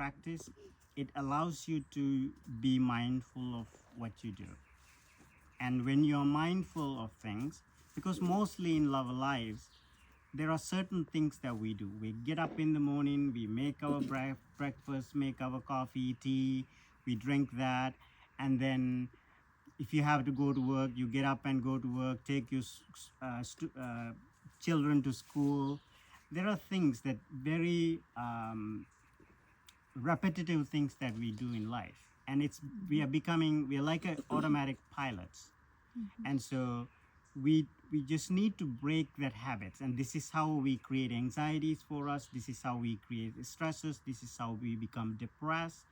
practice, it allows you to be mindful of what you do. And when you're mindful of things, because mostly in our lives, there are certain things that we do. We get up in the morning, we make our breakfast, make our coffee, tea, we drink that, and then if you have to go to work, you get up and go to work, take your children to school. There are things that very repetitive things that we do in life, and we are like automatic pilots. And so we just need to break that habits, and this is how we create anxieties for us, this is how we create stresses, this is how we become depressed.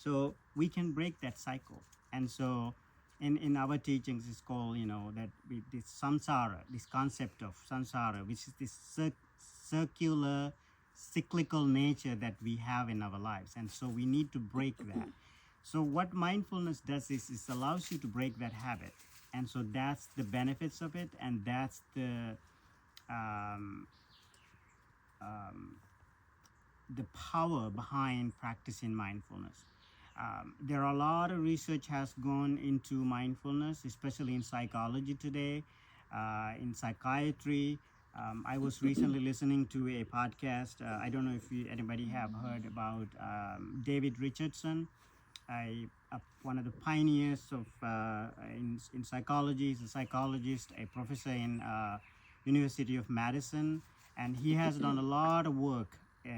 So we can break that cycle. And so in our teachings it's called, that this samsara, this concept of samsara, which is this circular cyclical nature that we have in our lives, and so we need to break that. So what mindfulness does is it allows you to break that habit, and so that's the benefits of it, and that's um, um, the power behind practicing mindfulness. There are a lot of research has gone into mindfulness, especially in psychology today, in psychiatry. I was recently listening to a podcast. I don't know if anybody have heard about David Richardson, one of the pioneers of in psychology. He's a psychologist, a professor in University of Madison, and he has done a lot of work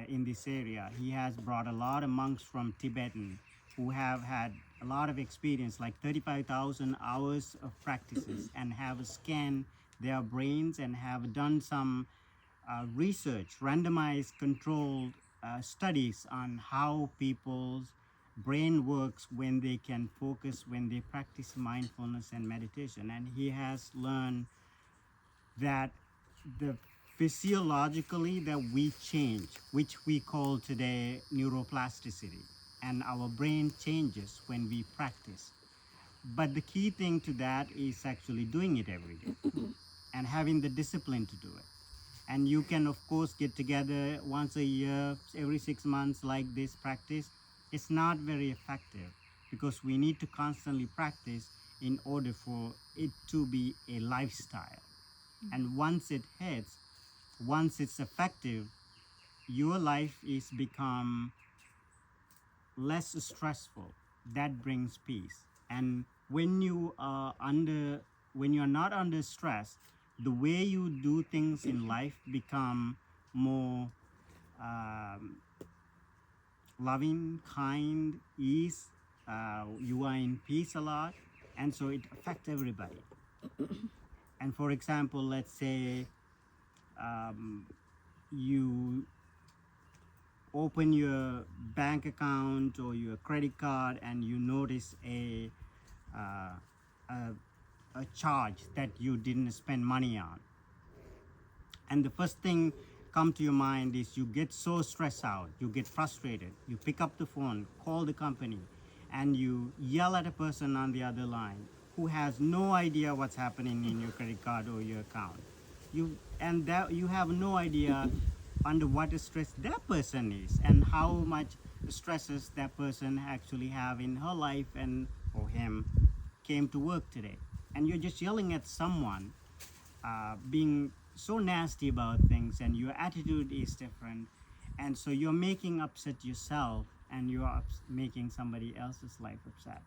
in this area. He has brought a lot of monks from Tibetan who have had a lot of experience, like 35,000 hours of practices, and have scanned their brains and have done some research, randomized, controlled studies on how people's brain works when they can focus, when they practice mindfulness and meditation. And he has learned that the physiologically that we change, which we call today neuroplasticity, and our brain changes when we practice. But the key thing to that is actually doing it every day and having the discipline to do it. And you can of course get together once a year, every 6 months, like this practice. It's not very effective because we need to constantly practice in order for it to be a lifestyle. And once it hits, once it's effective, your life is become less stressful. That brings peace. And when you are not under stress, the way you do things in life become more loving, kind, ease. You are in peace a lot, and so it affects everybody. And for example, let's say you open your bank account or your credit card and you notice uh, a a charge that you didn't spend money on, and the first thing come to your mind is you get so stressed out, you get frustrated, you pick up the phone, call the company, and you yell at a person on the other line who has no idea what's happening in your credit card or your account. You have no idea under what stress that person is and how much stresses that person actually have in her life and or him came to work today. And you're just yelling at someone, being so nasty about things, and your attitude is different, and so you're making upset yourself, and you're making somebody else's life upset.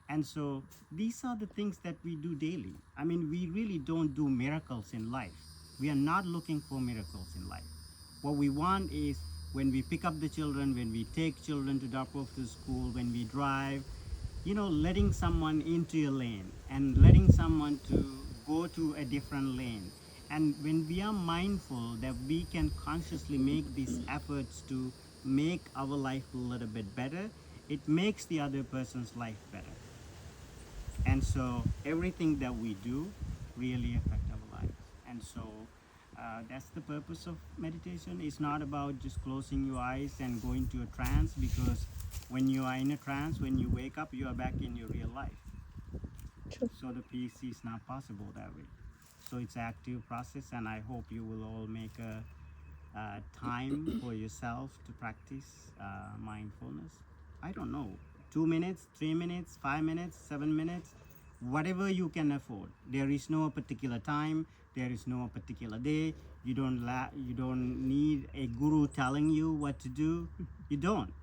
And so these are the things that we do daily. I mean, we really don't do miracles in life. We are not looking for miracles in life. What we want is when we pick up the children, when we take children to drop off to school, when we drive, letting someone into your lane and letting someone to go to a different lane. And when we are mindful that we can consciously make these efforts to make our life a little bit better, it makes the other person's life better. And so everything that we do really affect our lives. And so that's the purpose of meditation. It's not about just closing your eyes and going to a trance, because when you are in a trance, when you wake up, you are back in your real life. True. So the peace is not possible that way. So it's an active process, and I hope you will all make time for yourself to practice mindfulness? I don't know. 2 minutes, 3 minutes, 5 minutes, 7 minutes, whatever you can afford. There is no particular time. There is no particular day. You don't need a guru telling you what to do. You don't.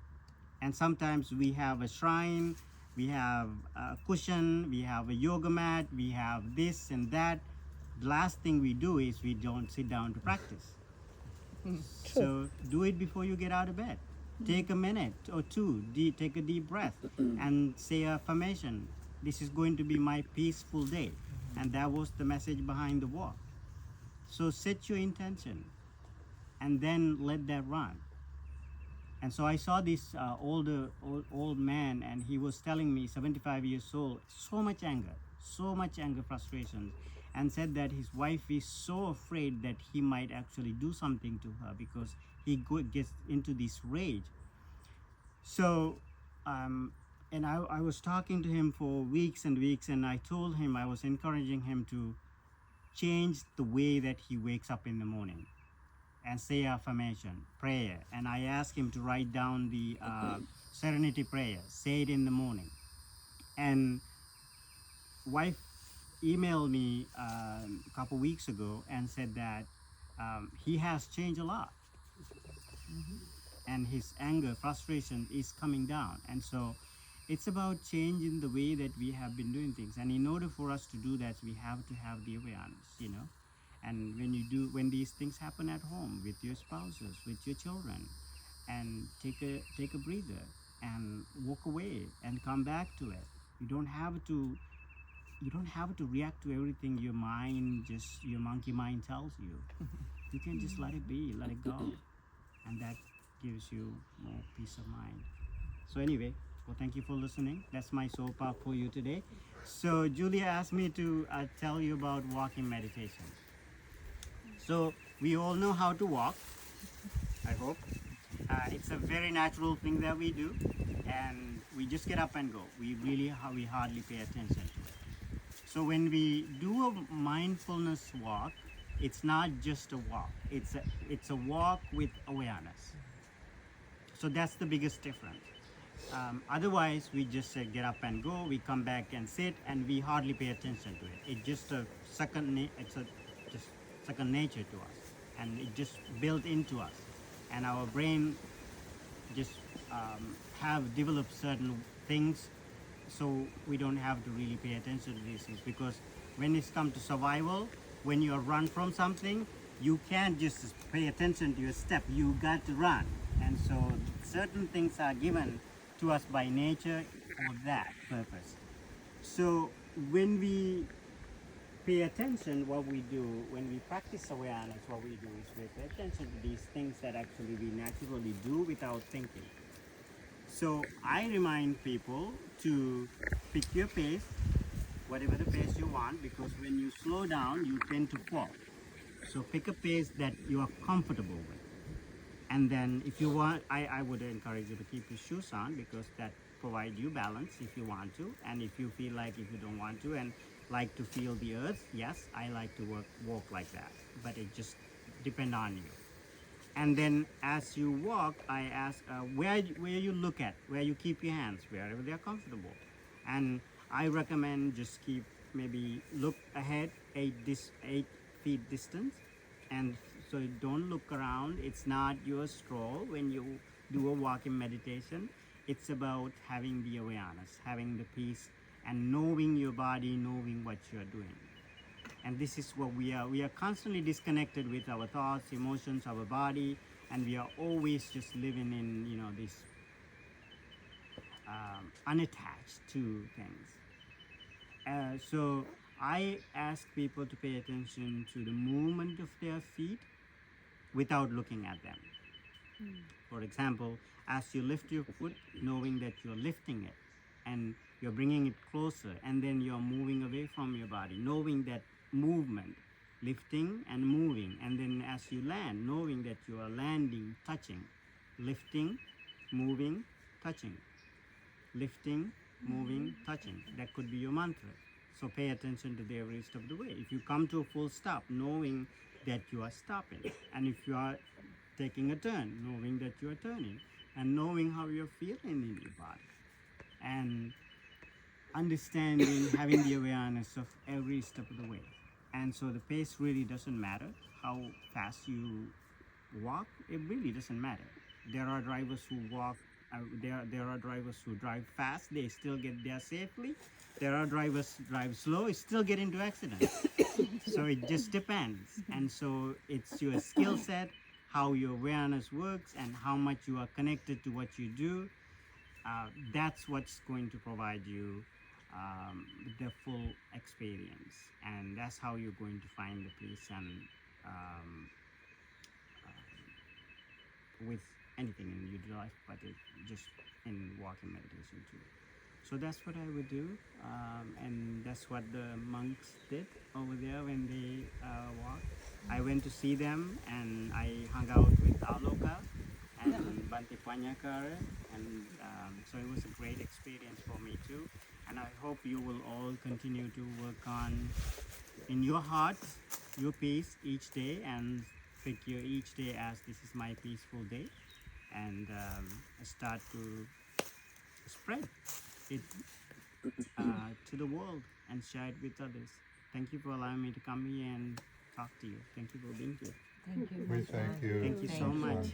And sometimes we have a shrine, we have a cushion, we have a yoga mat, we have this and that. The last thing we do is we don't sit down to practice. So do it before you get out of bed. Take a minute or two, take a deep breath and say affirmation. This is going to be my peaceful day. And that was the message behind the walk. So set your intention and then let that run. And so I saw this old man, and he was telling me, 75 years old, so much anger, frustration, and said that his wife is so afraid that he might actually do something to her because he gets into this rage. So, and I was talking to him for weeks and weeks, and I told him, I was encouraging him to change the way that he wakes up in the morning and say affirmation, prayer. And I asked him to write down the serenity prayer, say it in the morning. And wife emailed me a couple weeks ago and said that he has changed a lot. And his anger, frustration is coming down. And so it's about changing the way that we have been doing things. And in order for us to do that, we have to have the awareness. And when these things happen at home with your spouses, with your children, and take a breather and walk away and come back to it. You don't have to react to everything your monkey mind tells you. You can just let it be, let it go, and that gives you more peace of mind. So anyway, well, thank you for listening. That's my soap up for you today. So Julia asked me to tell you about walking meditation. So we all know how to walk, I hope. It's a very natural thing that we do, and we just get up and go. We hardly pay attention to it. So when we do a mindfulness walk, it's not just a walk. It's a walk with awareness. So that's the biggest difference. Otherwise, we just get up and go. We come back and sit, and we hardly pay attention to it. It's just second nature to us, and it just built into us, and our brain just have developed certain things, so we don't have to really pay attention to these things, because when it's come to survival, when you run from something, you can't just pay attention to your step. You got to run. And so certain things are given to us by nature for that purpose. So when we pay attention, what we do, when we practice awareness, what we do is we pay attention to these things that actually we naturally do without thinking. So I remind people to pick your pace, whatever the pace you want, because when you slow down, you tend to fall. So pick a pace that you are comfortable with. And then if you want, I would encourage you to keep your shoes on, because that provides you balance if you want to. And if you feel like if you don't want to and like to feel the earth, yes, I like to walk like that. But it just depends on you. And then as you walk, I ask where you look at, where you keep your hands, wherever they are comfortable. And I recommend just maybe look ahead 8 feet distance, and so don't look around. It's not your stroll when you do a walking meditation. It's about having the awareness, having the peace, and knowing your body, knowing what you're doing. And this is what we are. We are constantly disconnected with our thoughts, emotions, our body, and we are always just living in, this unattached to things. So I ask people to pay attention to the movement of their feet without looking at them. For example, as you lift your foot, knowing that you're lifting it and you're bringing it closer, and then you're moving away from your body, knowing that movement, lifting and moving. And then as you land, knowing that you are landing, touching, lifting, moving, touching, lifting, moving, touching. That could be your mantra. So pay attention to the every step of the way. If you come to a full stop, knowing that you are stopping, and if you are taking a turn, knowing that you are turning, and knowing how you're feeling in your body, and understanding, having the awareness of every step of the way. And so the pace really doesn't matter how fast you walk. It really doesn't matter. There are drivers who walk. There are drivers who drive fast. They still get there safely. There are drivers drive slow. Still get into accidents. So it just depends. And so it's your skill set, how your awareness works, and how much you are connected to what you do. That's what's going to provide you the full experience, and that's how you're going to find the peace and um, with anything in your life, but just in walking meditation too. So that's what I would do, and that's what the monks did over there when they walked. I went to see them, and I hung out with Aloka and Bante Panyakara, and so it was a great experience for me too. And I hope you will all continue to work on in your heart your peace each day, and pick your each day as this is my peaceful day, and start to spread it to the world and share it with others. Thank you for allowing me to come here and talk to you. Thank you for being here. Thank you. We thank you. Thank you so Thank you. much.